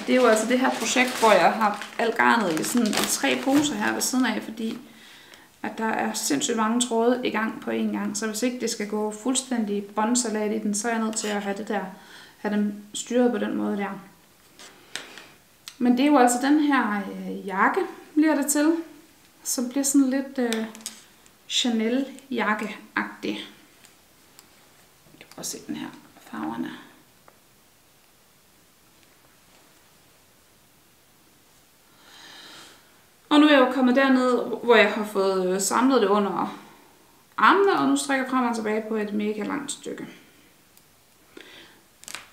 Speaker 1: det er jo altså det her projekt, hvor jeg har alt garnet i sådan 3 poser her ved siden af, fordi at der er sindssygt mange tråde i gang på en gang. Så hvis ikke det skal gå fuldstændig båndsalat i den, så er jeg nødt til at have dem styret på den måde der. Men det er jo altså den her jakke, bliver det til, som bliver sådan lidt Chanel jakke-agtig. Jeg kan prøve at se den her farverne. Og nu er jeg jo kommet derned, hvor jeg har fået samlet det under armene, og nu strikker jeg frem og tilbage på et mega langt stykke.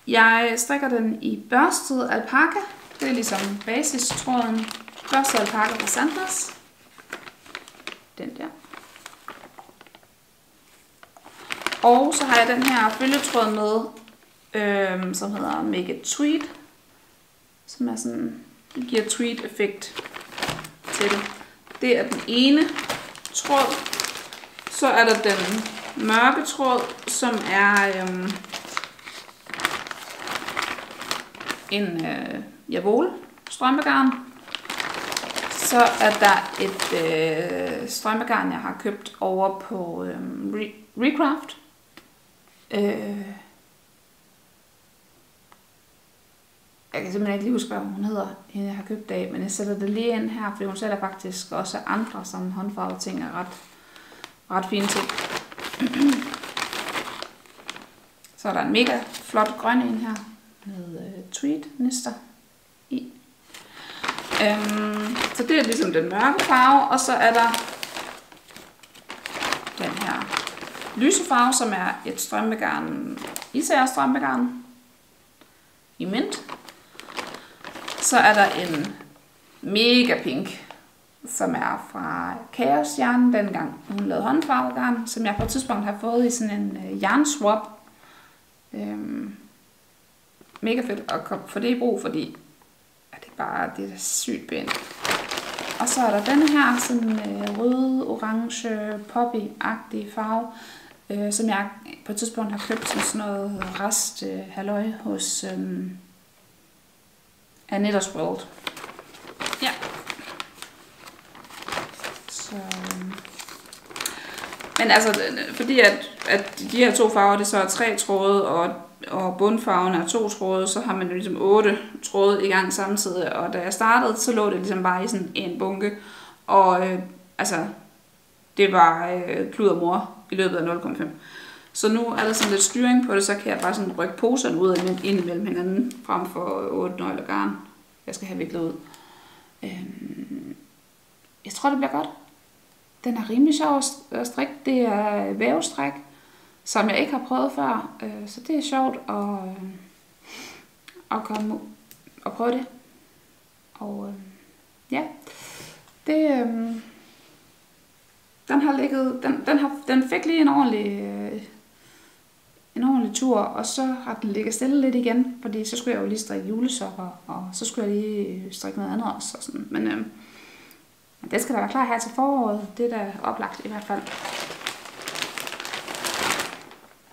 Speaker 1: Jeg strikker den i børstet alpaka. Det er ligesom basistråden. Børstet alpaka fra Sandnes. Den der. Og så har jeg den her følgetråd med, som hedder Make It Tweed. Som er sådan, giver tweed-effekt til det. Det er den ene tråd. Så er der den mørke tråd, som er en Javol strømpegarn. Så er der et strømpegarn, jeg har købt over på Recraft. Jeg kan simpelthen ikke lige huske, hvad hun hedder, hende jeg har købt af, men jeg sætter det lige ind her, fordi hun sælger faktisk også andre sådan håndfarvede ting er ret fine ting. Så er der en mega flot grøn en her med tweed nister i. Så det er ligesom den mørke farve, og så er der den her lyse farve, som er et strømpegarn, især strømpegarn i mint. Så er der en mega pink, som er fra Chaos Yarn, dengang hun lavede håndfarvegarn, som jeg på et tidspunkt har fået i sådan en yarnswap. Mega fedt at få det i brug, fordi det er sygt pænt. Og så er der denne her, sådan røde, orange, poppy-agtig farve, som jeg på et tidspunkt har købt som sådan noget rest halløj hos Anita's World. Ja. Så, men altså, fordi at de her to farver, det så er 3 tråde, og bundfarven er 2 tråde, så har man jo ligesom 8 tråde i gang samtidig. Og da jeg startede, så lå det ligesom bare i sådan en bunke. Og altså, det var klud og mor i løbet af 0,5. Så nu er der sådan lidt styring på det, så kan jeg bare sådan rykke poserne ud ind imellem hinanden, frem for 8 nøgler garn, jeg skal have viklet ud. Jeg tror, det bliver godt. Den er rimelig sjov at strikke. Det er vævestrik, som jeg ikke har prøvet før. Så det er sjovt at komme og prøve det. Og ja, det, den fik lige en ordentlig tur, og så har den ligget stille lidt igen, fordi så skulle jeg jo lige strikke julesokker, og så skulle jeg lige strikke noget andet også. Og sådan. Men det skal da være klar her til foråret. Det er da oplagt i hvert fald.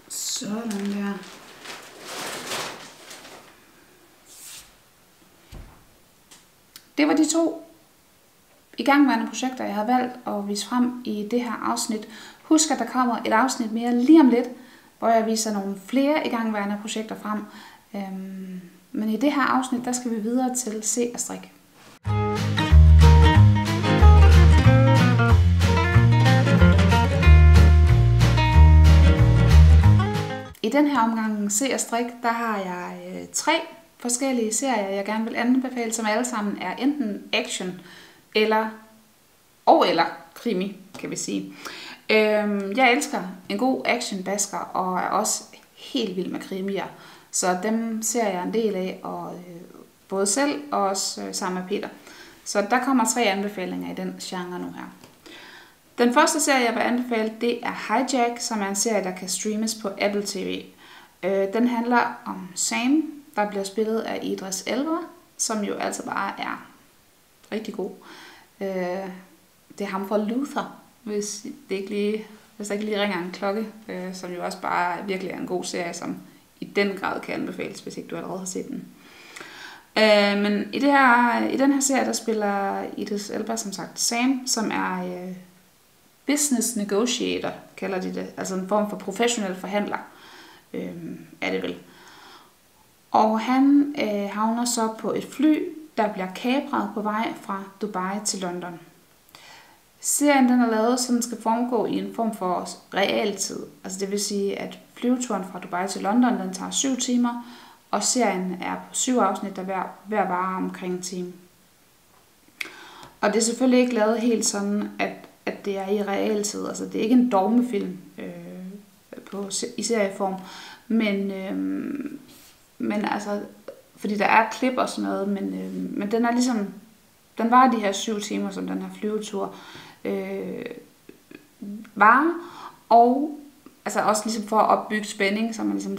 Speaker 1: Sådan der. Det var de 2 igangværende projekter, jeg havde valgt at vise frem i det her afsnit. Husk, at der kommer et afsnit mere lige om lidt, hvor jeg viser nogle flere igangværende projekter frem. Men i det her afsnit, der skal vi videre til se og strikke. I den her omgang se og strik, der har jeg 3 forskellige serier, jeg gerne vil anbefale, som alle sammen er enten action eller krimi, kan vi sige. Jeg elsker en god actionbasker og er også helt vild med krimier, så dem ser jeg en del af, og både selv og også sammen med Peter. Så der kommer 3 anbefalinger i den genre nu her. Den første serie, jeg vil anbefale, det er Hijack, som er en serie, der kan streames på Apple TV. Den handler om Sam, der bliver spillet af Idris Elba, som jo altså bare er rigtig god. Det er ham fra Luther, hvis der ikke lige ringer en klokke, som jo også bare virkelig er en god serie, som i den grad kan anbefales, hvis ikke du allerede har set den. Men i den her serie, der spiller Idris Elba som sagt Sam, som er business negotiator, kalder de det. Altså en form for professionel forhandler, er det vel. Og han havner så på et fly, der bliver kapret på vej fra Dubai til London. Serien den er lavet, så den skal foregå i en form for realtid. Altså det vil sige, at flyveturen fra Dubai til London, den tager 7 timer, og serien er på 7 afsnit, der hver varer omkring en time. Og det er selvfølgelig ikke lavet helt sådan, at det er i realtid. Altså det er ikke en dogmefilm i serieform, men altså, fordi der er klip og sådan noget, men den er ligesom, den varer de her 7 timer, som den her flyvetur varer, og altså også ligesom for at opbygge spænding, så man ligesom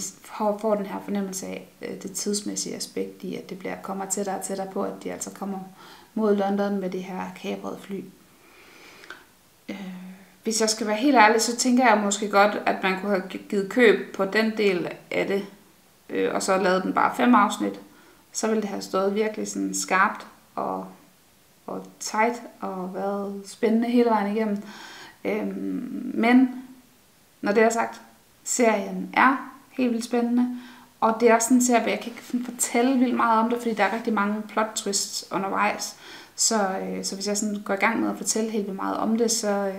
Speaker 1: får den her fornemmelse af det tidsmæssige aspekt i, at det kommer tættere og tættere på, at de altså kommer mod London med det her kabrede fly. hvis jeg skal være helt ærlig, så tænker jeg måske godt, at man kunne have givet køb på den del af det, og så lavet den bare 5 afsnit. Så ville det have stået virkelig sådan skarpt og tight og været spændende hele vejen igennem. Men når det er sagt, serien er helt vildt spændende, og det er også sådan en serie, hvor jeg kan ikke fortælle vildt meget om det, fordi der er rigtig mange plot twists undervejs. Så hvis jeg sådan går i gang med at fortælle helt vildt meget om det, så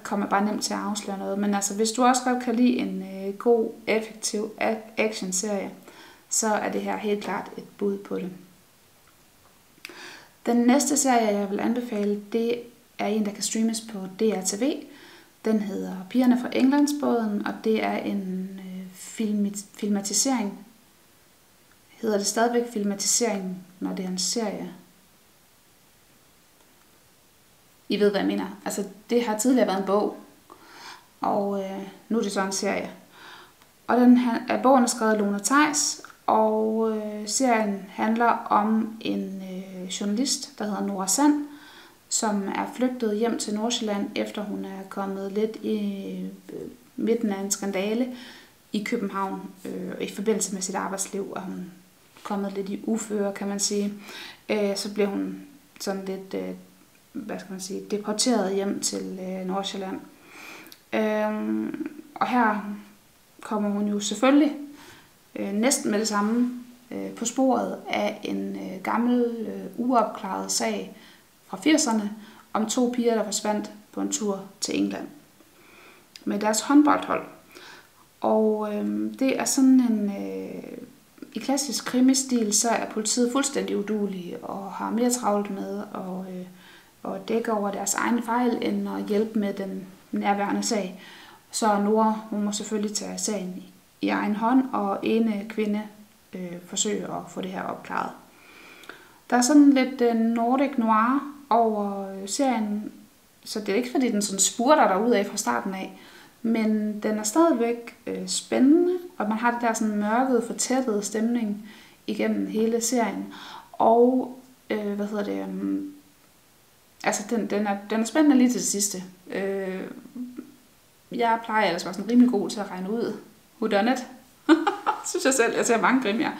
Speaker 1: kommer jeg bare nemt til at afsløre noget. Men altså, hvis du også godt kan lide en god, effektiv action-serie, så er det her helt klart et bud på det. Den næste serie, jeg vil anbefale, det er en, der kan streames på DRTV. Den hedder Pigerne fra Englandsbåden, og det er en filmatisering. Hedder det stadigvæk filmatisering, når det er en serie? I ved, hvad jeg mener. Altså, det har tidligere været en bog, og nu er det så en serie. Og bogen er skrevet af Lone Theis, og serien handler om en journalist, der hedder Nora Sand, som er flygtet hjem til Nordsjælland, efter hun er kommet lidt i midten af en skandale i København i forbindelse med sit arbejdsliv, og hun er kommet lidt i uføre, kan man sige. Så bliver hun sådan lidt, deporteret hjem til Nordsjælland. Og her kommer hun jo selvfølgelig næsten med det samme på sporet af en gammel uopklaret sag fra 80'erne om 2 piger, der forsvandt på en tur til England med deres håndboldhold. Og det er sådan en... I klassisk krimistil, så er politiet fuldstændig uduelige og har mere travlt med at dække over deres egne fejl, end at hjælpe med den nærværende sag. Så Nora, hun må selvfølgelig tage sagen i egen hånd, og ene kvinde forsøge at få det her opklaret. Der er sådan lidt Nordic noir over serien, så det er ikke fordi den sådan spurter derudad fra starten af, men den er stadigvæk spændende, og man har det der sådan mørkede, fortættede stemning igennem hele serien. Og altså den er spændende lige til det sidste. Jeg plejer ellers at være sådan rimelig god til at regne ud whodunit. Synes jeg selv, jeg ser mange krimier.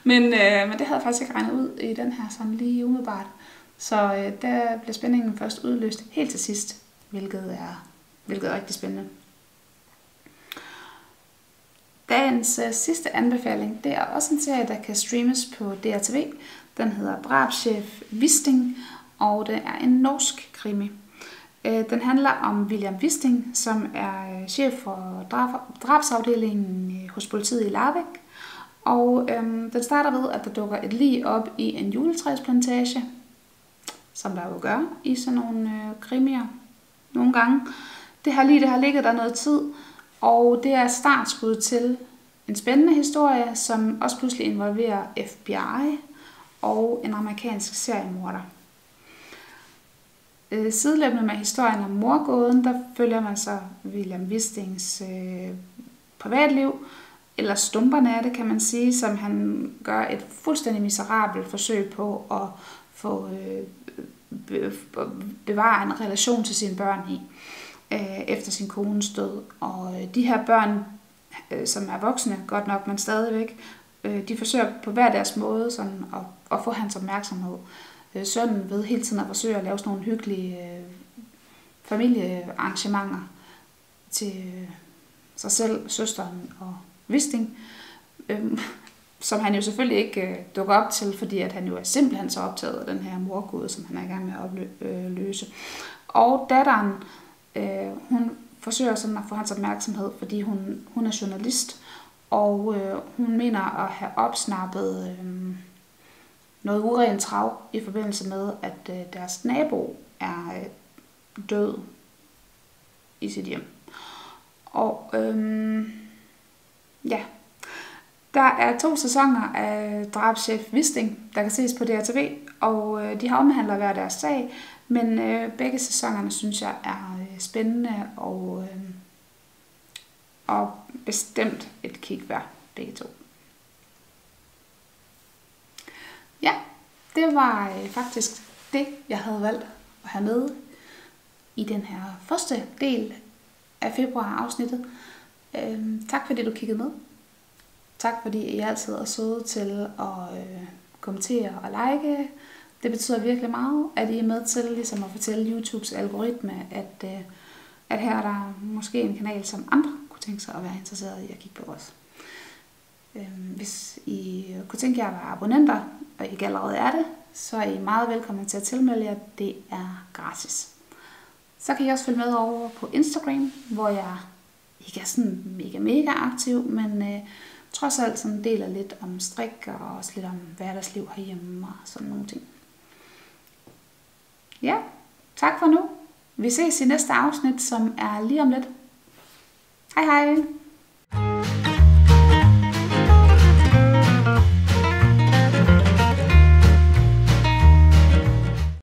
Speaker 1: Men det havde jeg faktisk ikke regnet ud i den her sådan lige umiddelbart. Så der bliver spændingen først udløst helt til sidst, hvilket er rigtig spændende. Dagens sidste anbefaling, det er også en serie, der kan streames på DRTV. Den hedder Drabschef Wisting, og det er en norsk krimi. Den handler om William Wisting, som er chef for drabsafdelingen hos politiet i Larvik. Og den starter ved, at der dukker et lig op i en juletræsplantage, som der jo gør i sådan nogle krimier nogle gange. Det her lig, det har ligget der noget tid, og det er startskud til en spændende historie, som også pludselig involverer FBI og en amerikansk seriemorder. Sideløbende med historien om mordgåden, der følger man så William Wistings privatliv, eller stumperne af det, kan man sige, som han gør et fuldstændig miserabelt forsøg på at få bevare en relation til sine børn i, efter sin kones død. Og de her børn, som er voksne, godt nok, men stadigvæk, de forsøger på hver deres måde sådan at få hans opmærksomhed. Sønnen ved hele tiden at forsøge at lave sådan nogle hyggelige familiearrangementer til sig selv, søsteren og Wisting, som han jo selvfølgelig ikke dukker op til, fordi at han jo er simpelthen så optaget af den her mordgåde, som han er i gang med at løse. Og datteren, hun forsøger sådan at få hans opmærksomhed, fordi hun er journalist, og hun mener at have opsnappet noget urent trav i forbindelse med, at deres nabo er død i sit hjem. Og der er 2 sæsoner af Drabschef Wisting, der kan ses på DRTV, og de har omhandler hver deres sag, men begge sæsonerne synes jeg er spændende og bestemt et kig værd, begge 2. Ja, det var faktisk det, jeg havde valgt at have med i den her første del af februar-afsnittet. Tak fordi du kiggede med. Tak fordi I altid er søde til at kommentere og like. Det betyder virkelig meget, at I er med til ligesom at fortælle YouTubes algoritme, at her er der måske en kanal, som andre kunne tænke sig at være interesseret i at kigge på os. Hvis I kunne tænke jer at være abonnenter, og I ikke allerede er det, så er I meget velkommen til at tilmelde jer. Det er gratis. Så kan I også følge med over på Instagram, hvor jeg ikke er sådan mega aktiv, men trods alt sådan deler lidt om strik og også lidt om hverdagsliv herhjemme og sådan nogle ting. Ja, tak for nu. Vi ses i næste afsnit, som er lige om lidt. Hej hej!